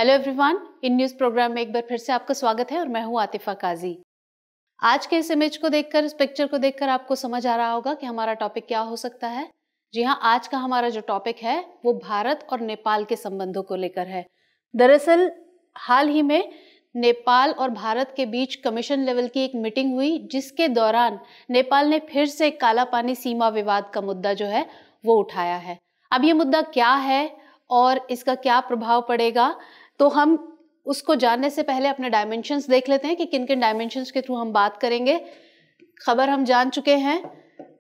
Hello everyone, इन news program में एक बार फिर से आपका स्वागत है और मैं हूं आतिफा काजी। आज के इस इमेज को देखकर, इस पिक्चर को देखकर आपको समझ आ रहा होगा कि हमारा टॉपिक क्या हो सकता है। जी हाँ, आज का हमारा जो टॉपिक है वो भारत और नेपाल के संबंधों को लेकर है। दरअसल हाल ही में नेपाल और भारत के बीच कमीशन लेवल की एक मीटिंग हुई, जिसके दौरान नेपाल ने फिर से काला पानी सीमा विवाद का मुद्दा जो है वो उठाया है। अब ये मुद्दा क्या है और इसका क्या प्रभाव पड़ेगा, तो हम उसको जानने से पहले अपने डायमेंशंस देख लेते हैं कि किन किन डायमेंशंस के थ्रू हम बात करेंगे। खबर हम जान चुके हैं,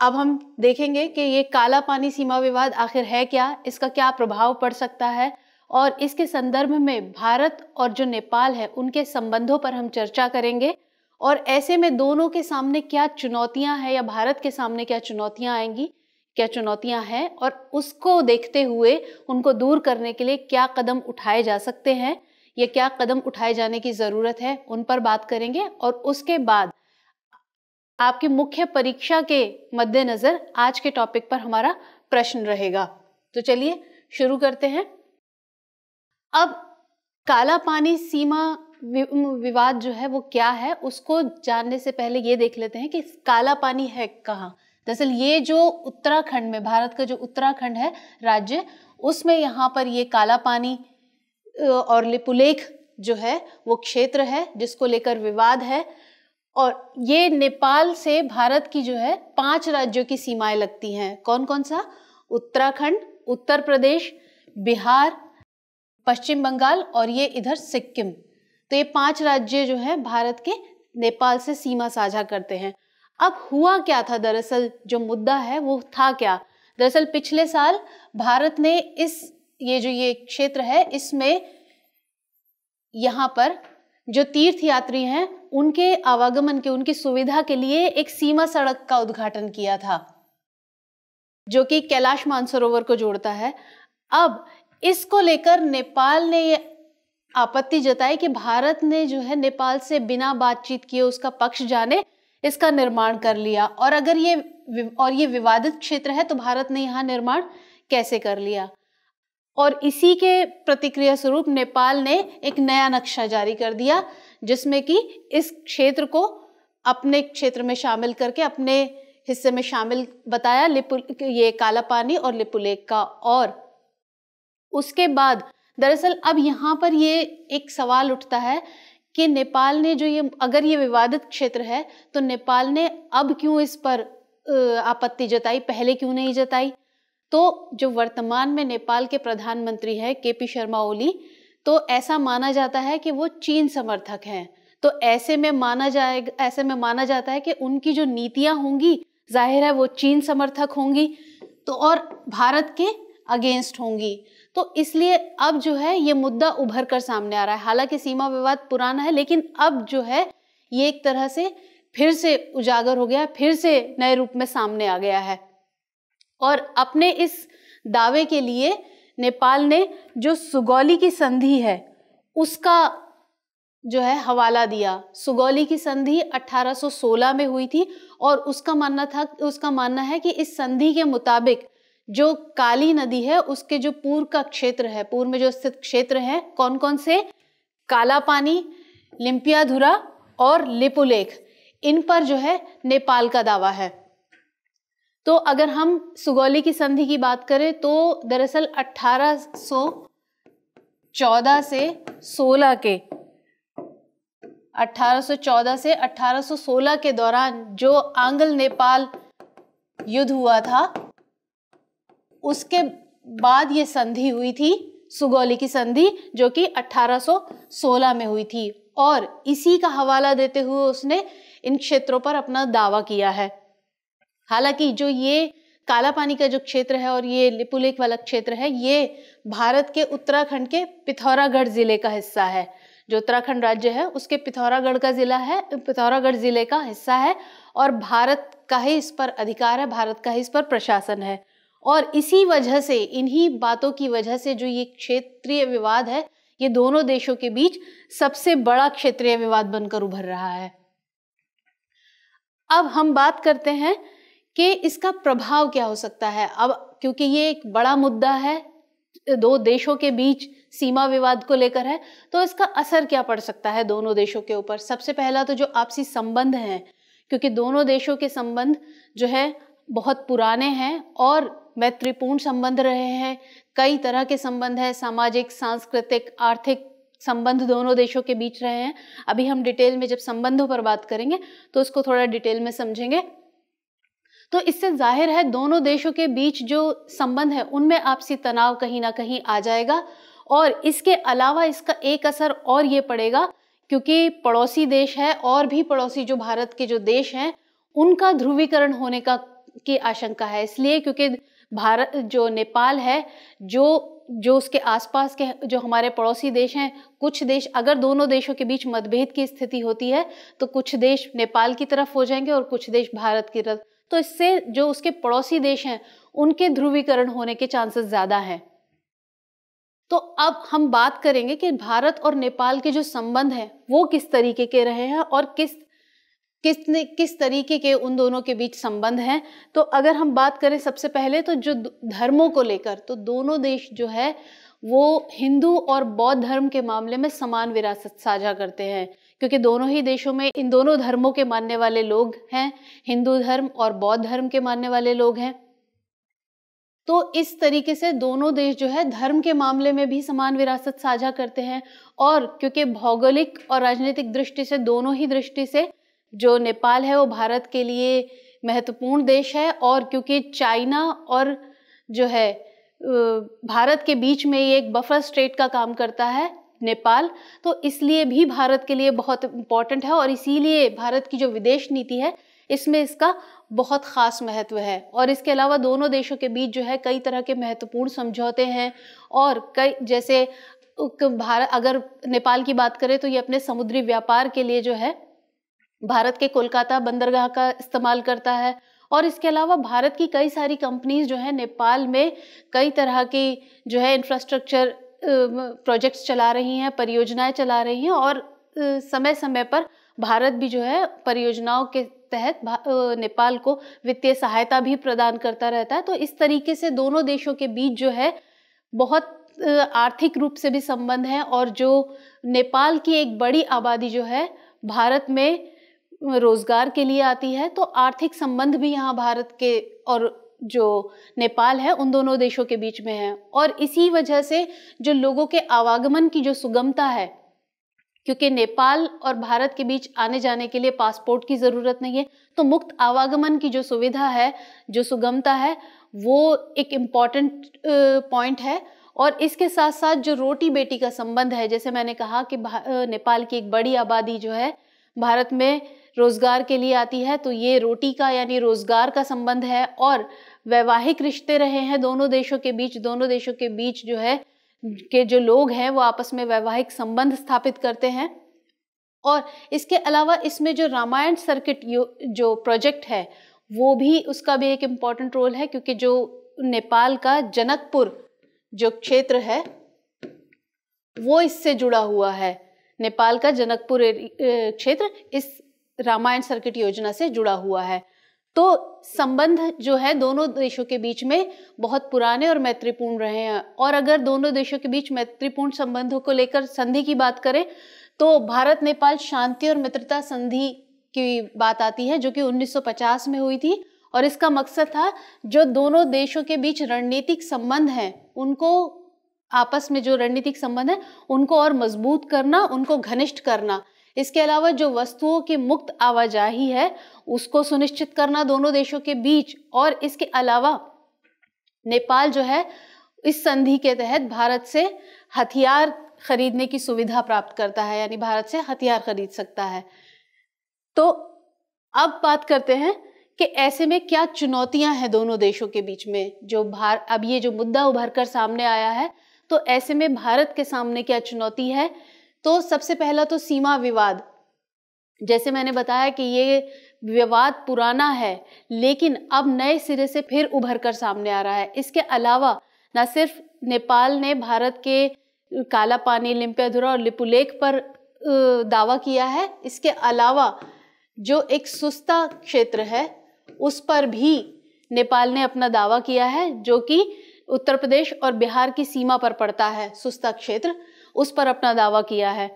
अब हम देखेंगे कि ये काला पानी सीमा विवाद आखिर है क्या, इसका क्या प्रभाव पड़ सकता है और इसके संदर्भ में भारत और जो नेपाल है उनके संबंधों पर हम चर्चा करेंगे। और ऐसे में दोनों के सामने क्या चुनौतियां हैं या भारत के सामने क्या चुनौतियां आएंगी, क्या चुनौतियां हैं और उसको देखते हुए उनको दूर करने के लिए क्या कदम उठाए जा सकते हैं या क्या कदम उठाए जाने की जरूरत है, उन पर बात करेंगे। और उसके बाद आपकी मुख्य परीक्षा के मद्देनजर आज के टॉपिक पर हमारा प्रश्न रहेगा। तो चलिए शुरू करते हैं। अब काला पानी सीमा विवाद जो है वो क्या है, उसको जानने से पहले ये देख लेते हैं कि काला पानी है कहाँ। दरअसल ये जो उत्तराखंड में, भारत का जो उत्तराखंड है राज्य, उसमें यहाँ पर ये काला पानी और लिपुलेख जो है वो क्षेत्र है जिसको लेकर विवाद है। और ये नेपाल से भारत की जो है 5 राज्यों की सीमाएं लगती हैं। कौन कौन सा? उत्तराखंड, उत्तर प्रदेश, बिहार, पश्चिम बंगाल और ये इधर सिक्किम। तो ये 5 राज्य जो है भारत के नेपाल से सीमा साझा करते हैं। अब हुआ क्या था, दरअसल जो मुद्दा है वो था क्या? दरअसल पिछले साल भारत ने ये क्षेत्र है, इसमें यहाँ पर जो तीर्थ यात्री हैं उनके आवागमन के, उनकी सुविधा के लिए एक सीमा सड़क का उद्घाटन किया था जो कि कैलाश मानसरोवर को जोड़ता है। अब इसको लेकर नेपाल ने ये आपत्ति जताई कि भारत ने जो है नेपाल से बिना बातचीत किए, उसका पक्ष जाने इसका निर्माण कर लिया। और अगर ये विवादित क्षेत्र है तो भारत ने यहाँ निर्माण कैसे कर लिया। और इसी के प्रतिक्रिया स्वरूप नेपाल ने एक नया नक्शा जारी कर दिया जिसमें कि इस क्षेत्र को अपने क्षेत्र में शामिल करके अपने हिस्से में शामिल बताया, ये काला पानी और लिपुलेख का। और उसके बाद दरअसल अब यहाँ पर ये एक सवाल उठता है कि नेपाल ने जो अगर ये विवादित क्षेत्र है तो नेपाल ने अब क्यों इस पर आपत्ति जताई, पहले क्यों नहीं जताई। तो जो वर्तमान में नेपाल के प्रधानमंत्री हैं केपी शर्मा ओली, तो ऐसा माना जाता है कि वो चीन समर्थक हैं। तो ऐसे में माना जाता है कि उनकी जो नीतियां होंगी, जाहिर है वो चीन समर्थक होंगी तो और भारत के अगेंस्ट होंगी। तो इसलिए अब जो है ये मुद्दा उभर कर सामने आ रहा है। हालांकि सीमा विवाद पुराना है, लेकिन अब जो है ये एक तरह से फिर से उजागर हो गया, फिर से नए रूप में सामने आ गया है। और अपने इस दावे के लिए नेपाल ने जो सुगौली की संधि है उसका जो है हवाला दिया। सुगौली की संधि 1816 में हुई थी और उसका मानना है कि इस संधि के मुताबिक जो काली नदी है उसके जो पूर्व का क्षेत्र है, पूर्व में जो स्थित क्षेत्र है, कौन कौन से? काला पानी, लिम्पियाधुरा और लिपुलेख, इन पर जो है नेपाल का दावा है। तो अगर हम सुगौली की संधि की बात करें तो दरअसल 1814 से 1816 के दौरान जो आंग्ल नेपाल युद्ध हुआ था, उसके बाद ये संधि हुई थी, सुगौली की संधि, जो कि 1816 में हुई थी। और इसी का हवाला देते हुए उसने इन क्षेत्रों पर अपना दावा किया है। हालांकि जो ये काला पानी का जो क्षेत्र है और ये लिपुलेख वाला क्षेत्र है, ये भारत के उत्तराखंड के पिथौरागढ़ जिले का हिस्सा है। जो उत्तराखंड राज्य है उसके पिथौरागढ़ जिले का हिस्सा है और भारत का ही इस पर अधिकार है, भारत का ही इस पर प्रशासन है। और इसी वजह से, इन्हीं बातों की वजह से जो ये क्षेत्रीय विवाद है, ये दोनों देशों के बीच सबसे बड़ा क्षेत्रीय विवाद बनकर उभर रहा है। अब हम बात करते हैं कि इसका प्रभाव क्या हो सकता है। अब क्योंकि ये एक बड़ा मुद्दा है, दो देशों के बीच सीमा विवाद को लेकर है, तो इसका असर क्या पड़ सकता है दोनों देशों के ऊपर। सबसे पहला तो जो आपसी संबंध हैं, क्योंकि दोनों देशों के संबंध जो है बहुत पुराने हैं और मैत्रीपूर्ण संबंध रहे हैं। कई तरह के संबंध हैं, सामाजिक, सांस्कृतिक, आर्थिक संबंध दोनों देशों के बीच रहे हैं। अभी हम डिटेल में जब संबंधों पर बात करेंगे तो उसको थोड़ा डिटेल में समझेंगे। तो इससे जाहिर है दोनों देशों के बीच जो संबंध है उनमें आपसी तनाव कहीं ना कहीं आ जाएगा। और इसके अलावा इसका एक असर और ये पड़ेगा, क्योंकि पड़ोसी देश है और भी पड़ोसी जो भारत के जो देश हैं उनका ध्रुवीकरण होने की आशंका है। इसलिए क्योंकि भारत जो नेपाल है, जो उसके आसपास के जो हमारे पड़ोसी देश हैं, कुछ देश, अगर दोनों देशों के बीच मतभेद की स्थिति होती है तो कुछ देश नेपाल की तरफ हो जाएंगे और कुछ देश भारत की तरफ। तो इससे जो उसके पड़ोसी देश हैं उनके ध्रुवीकरण होने के चांसेस ज्यादा हैं। तो अब हम बात करेंगे कि भारत और नेपाल के जो संबंध हैं वो किस तरीके के रहे हैं और किस तरीके के उन दोनों के बीच संबंध हैं। तो अगर हम बात करें सबसे पहले तो जो धर्मों को लेकर, तो दोनों देश जो है वो हिंदू और बौद्ध धर्म के मामले में समान विरासत साझा करते हैं, क्योंकि दोनों ही देशों में इन दोनों धर्मों के मानने वाले लोग हैं, हिंदू धर्म और बौद्ध धर्म के मानने वाले लोग हैं। तो इस तरीके से दोनों देश जो है धर्म के मामले में भी समान विरासत साझा करते हैं। और क्योंकि भौगोलिक और राजनीतिक दृष्टि से, दोनों ही दृष्टि से जो नेपाल है वो भारत के लिए महत्वपूर्ण देश है, और क्योंकि चाइना और जो है भारत के बीच में ये एक बफर स्टेट का काम करता है नेपाल, तो इसलिए भी भारत के लिए बहुत इम्पोर्टेंट है। और इसीलिए भारत की जो विदेश नीति है इसमें इसका बहुत खास महत्व है। और इसके अलावा दोनों देशों के बीच जो है कई तरह के महत्वपूर्ण समझौते हैं, और कई, जैसे भारत, अगर नेपाल की बात करें तो ये अपने समुद्री व्यापार के लिए जो है भारत के कोलकाता बंदरगाह का इस्तेमाल करता है। और इसके अलावा भारत की कई सारी कंपनीज जो है नेपाल में कई तरह की जो है इंफ्रास्ट्रक्चर प्रोजेक्ट्स चला रही हैं, परियोजनाएं चला रही हैं, और समय समय पर भारत भी जो है परियोजनाओं के तहत नेपाल को वित्तीय सहायता भी प्रदान करता रहता है। तो इस तरीके से दोनों देशों के बीच जो है बहुत आर्थिक रूप से भी संबंध है, और जो नेपाल की एक बड़ी आबादी जो है भारत में रोजगार के लिए आती है, तो आर्थिक संबंध भी यहाँ भारत के और जो नेपाल है उन दोनों देशों के बीच में है। और इसी वजह से जो लोगों के आवागमन की जो सुगमता है, क्योंकि नेपाल और भारत के बीच आने जाने के लिए पासपोर्ट की जरूरत नहीं है, तो मुक्त आवागमन की जो सुविधा है, जो सुगमता है, वो एक इम्पॉर्टेंट पॉइंट है। और इसके साथ साथ जो रोटी बेटी का संबंध है, जैसे मैंने कहा कि नेपाल की एक बड़ी आबादी जो है भारत में रोजगार के लिए आती है, तो ये रोटी का यानी रोजगार का संबंध है। और वैवाहिक रिश्ते रहे हैं दोनों देशों के बीच, दोनों देशों के बीच जो है के जो लोग हैं वो आपस में वैवाहिक संबंध स्थापित करते हैं। और इसके अलावा इसमें जो रामायण सर्किट जो प्रोजेक्ट है वो भी, उसका भी एक इम्पॉर्टेंट रोल है, क्योंकि जो नेपाल का जनकपुर जो क्षेत्र है वो इससे जुड़ा हुआ है। नेपाल का जनकपुर क्षेत्र इस रामायण सर्किट योजना से जुड़ा हुआ है। तो संबंध जो है दोनों देशों के बीच में बहुत पुराने और मैत्रीपूर्ण रहे हैं। और अगर दोनों देशों के बीच मैत्रीपूर्ण संबंधों को लेकर संधि की बात करें तो भारत नेपाल शांति और मित्रता संधि की बात आती है, जो कि 1950 में हुई थी। और इसका मकसद था जो दोनों देशों के बीच रणनीतिक संबंध हैं उनको, आपस में जो रणनीतिक संबंध है उनको और मजबूत करना, उनको घनिष्ठ करना। इसके अलावा जो वस्तुओं की मुक्त आवाजाही है उसको सुनिश्चित करना दोनों देशों के बीच। और इसके अलावा नेपाल जो है इस संधि के तहत भारत से हथियार खरीदने की सुविधा प्राप्त करता है, यानी भारत से हथियार खरीद सकता है। तो अब बात करते हैं कि ऐसे में क्या चुनौतियां हैं दोनों देशों के बीच में। अब ये जो मुद्दा उभर कर सामने आया है, तो ऐसे में भारत के सामने क्या चुनौती है। तो सबसे पहला तो सीमा विवाद। जैसे मैंने बताया कि ये विवाद पुराना है, लेकिन अब नए सिरे से फिर उभर कर सामने आ रहा है। इसके अलावा न सिर्फ नेपाल ने भारत के काला पानी, लिम्पियाधुरा और लिपुलेख पर दावा किया है, इसके अलावा जो एक सुस्ता क्षेत्र है उस पर भी नेपाल ने अपना दावा किया है, जो कि उत्तर प्रदेश और बिहार की सीमा पर पड़ता है सुस्ता क्षेत्र, उस पर अपना दावा किया है।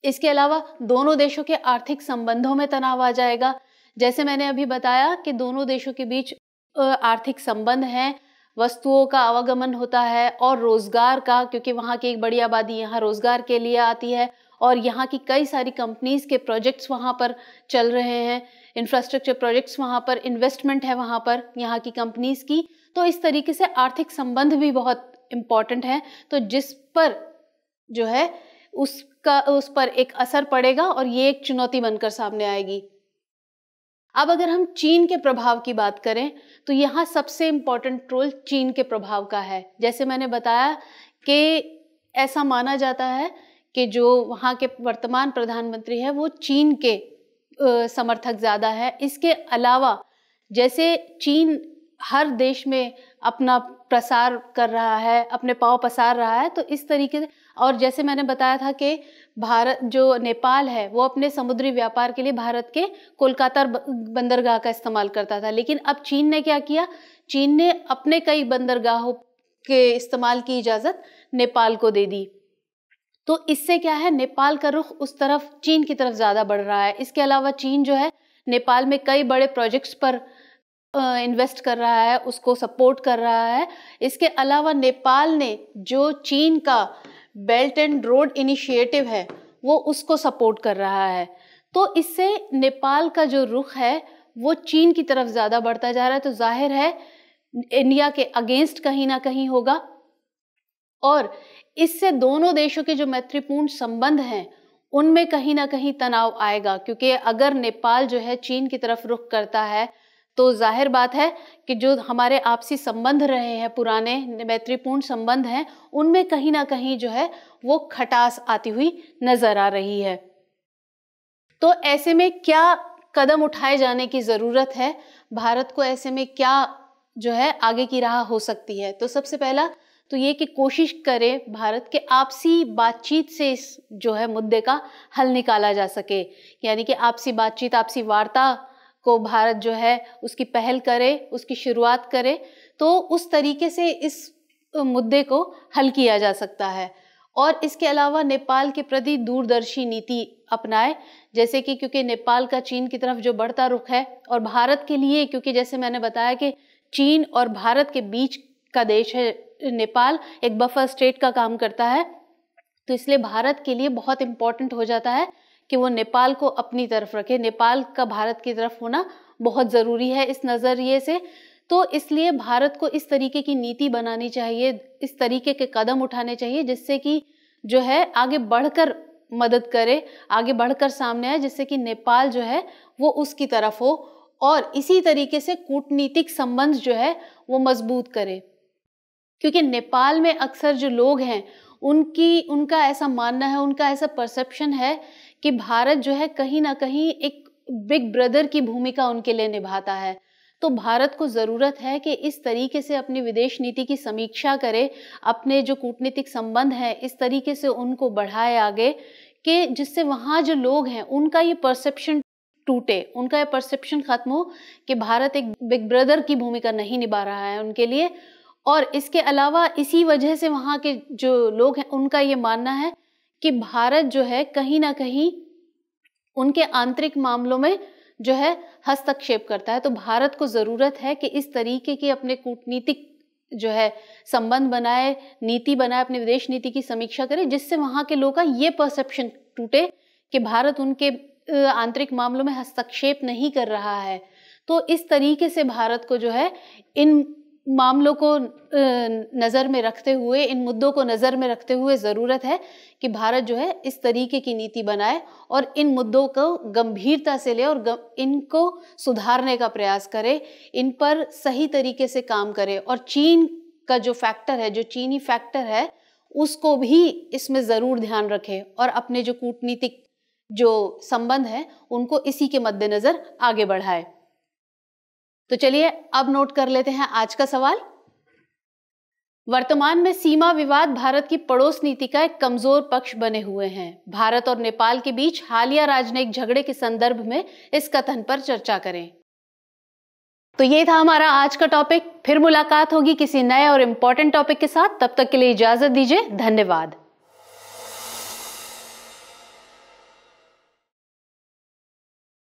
इसके अलावा दोनों देशों के आर्थिक संबंधों में तनाव आ जाएगा। जैसे मैंने अभी बताया कि दोनों देशों के बीच आर्थिक संबंध हैं, वस्तुओं का आवागमन होता है और रोजगार का, क्योंकि वहाँ की एक बड़ी आबादी यहाँ रोजगार के लिए आती है और यहाँ की कई सारी कंपनीज के प्रोजेक्ट्स वहाँ पर चल रहे हैं, इंफ्रास्ट्रक्चर प्रोजेक्ट्स वहाँ पर, इन्वेस्टमेंट है वहाँ पर यहाँ की कंपनीज की। तो इस तरीके से आर्थिक संबंध भी बहुत इम्पॉर्टेंट है, तो जिस पर जो है उस पर एक असर पड़ेगा और ये एक चुनौती बनकर सामने आएगी। अब अगर हम चीन के प्रभाव की बात करें तो यहाँ सबसे इम्पोर्टेंट रोल चीन के प्रभाव का है। जैसे मैंने बताया कि ऐसा माना जाता है कि जो वहाँ के वर्तमान प्रधानमंत्री हैं वो चीन के समर्थक ज़्यादा है। इसके अलावा जैसे चीन हर देश में अपना प्रसार कर रहा है, अपने पांव पसार रहा है, तो इस तरीके से, और जैसे मैंने बताया था कि भारत जो नेपाल है वो अपने समुद्री व्यापार के लिए भारत के कोलकाता बंदरगाह का इस्तेमाल करता था, लेकिन अब चीन ने क्या किया, चीन ने अपने कई बंदरगाहों के इस्तेमाल की इजाज़त नेपाल को दे दी। तो इससे क्या है, नेपाल का रुख उस तरफ, चीन की तरफ ज़्यादा बढ़ रहा है। इसके अलावा चीन जो है नेपाल में कई बड़े प्रोजेक्ट्स पर इन्वेस्ट कर रहा है, उसको सपोर्ट कर रहा है। इसके अलावा नेपाल ने जो चीन का बेल्ट एंड रोड इनिशिएटिव है वो उसको सपोर्ट कर रहा है। तो इससे नेपाल का जो रुख है वो चीन की तरफ ज़्यादा बढ़ता जा रहा है। तो जाहिर है इंडिया के अगेंस्ट कहीं ना कहीं होगा और इससे दोनों देशों के जो मैत्रीपूर्ण संबंध हैं उनमें कहीं ना कहीं तनाव आएगा, क्योंकि अगर नेपाल जो है चीन की तरफ रुख करता है तो जाहिर बात है कि जो हमारे आपसी संबंध रहे हैं, पुराने मैत्रीपूर्ण संबंध हैं, उनमें कहीं ना कहीं जो है वो खटास आती हुई नजर आ रही है। तो ऐसे में क्या कदम उठाए जाने की जरूरत है, भारत को ऐसे में क्या जो है आगे की राह हो सकती है? तो सबसे पहला तो ये कि कोशिश करे भारत के आपसी बातचीत से इस जो है मुद्दे का हल निकाला जा सके, यानी कि आपसी बातचीत, आपसी वार्ता को भारत जो है उसकी पहल करे, उसकी शुरुआत करे, तो उस तरीके से इस मुद्दे को हल किया जा सकता है। और इसके अलावा नेपाल के प्रति दूरदर्शी नीति अपनाए, जैसे कि क्योंकि नेपाल का चीन की तरफ जो बढ़ता रुख है और भारत के लिए, क्योंकि जैसे मैंने बताया कि चीन और भारत के बीच का देश है नेपाल, एक बफर स्टेट का काम करता है, तो इसलिए भारत के लिए बहुत इम्पोर्टेंट हो जाता है कि वो नेपाल को अपनी तरफ रखे। नेपाल का भारत की तरफ होना बहुत ज़रूरी है इस नज़रिए से। तो इसलिए भारत को इस तरीके की नीति बनानी चाहिए, इस तरीके के कदम उठाने चाहिए जिससे कि जो है आगे बढ़कर मदद करे, आगे बढ़कर सामने आए, जिससे कि नेपाल जो है वो उसकी तरफ हो और इसी तरीके से कूटनीतिक संबंध जो है वो मजबूत करे। क्योंकि नेपाल में अक्सर जो लोग हैं उनका ऐसा मानना है, उनका ऐसा परसेप्शन है कि भारत जो है कहीं ना कहीं एक बिग ब्रदर की भूमिका उनके लिए निभाता है। तो भारत को ज़रूरत है कि इस तरीके से अपनी विदेश नीति की समीक्षा करे, अपने जो कूटनीतिक संबंध हैं इस तरीके से उनको बढ़ाए आगे, कि जिससे वहाँ जो लोग हैं उनका ये परसेप्शन टूटे, उनका ये परसेप्शन खत्म हो कि भारत एक बिग ब्रदर की भूमिका नहीं निभा रहा है उनके लिए। और इसके अलावा इसी वजह से वहाँ के जो लोग हैं उनका ये मानना है कि भारत जो है कहीं ना कहीं उनके आंतरिक मामलों में जो है हस्तक्षेप करता है। तो भारत को ज़रूरत है कि इस तरीके की अपने कूटनीतिक जो है संबंध बनाए, नीति बनाए, अपनी विदेश नीति की समीक्षा करे, जिससे वहाँ के लोगों का ये परसेप्शन टूटे कि भारत उनके आंतरिक मामलों में हस्तक्षेप नहीं कर रहा है। तो इस तरीके से भारत को जो है इन मामलों को नज़र में रखते हुए, इन मुद्दों को नज़र में रखते हुए ज़रूरत है कि भारत जो है इस तरीके की नीति बनाए और इन मुद्दों को गंभीरता से ले और इनको सुधारने का प्रयास करे, इन पर सही तरीके से काम करे। और चीन का जो फैक्टर है, जो चीनी फैक्टर है, उसको भी इसमें ज़रूर ध्यान रखे और अपने जो कूटनीतिक जो संबंध है उनको इसी के मद्देनज़र आगे बढ़ाए। तो चलिए अब नोट कर लेते हैं आज का सवाल। वर्तमान में सीमा विवाद भारत की पड़ोस नीति का एक कमजोर पक्ष बने हुए हैं। भारत और नेपाल के बीच हालिया राजनयिक झगड़े के संदर्भ में इस कथन पर चर्चा करें। तो ये था हमारा आज का टॉपिक। फिर मुलाकात होगी किसी नए और इम्पोर्टेंट टॉपिक के साथ। तब तक के लिए इजाजत दीजिए। धन्यवाद।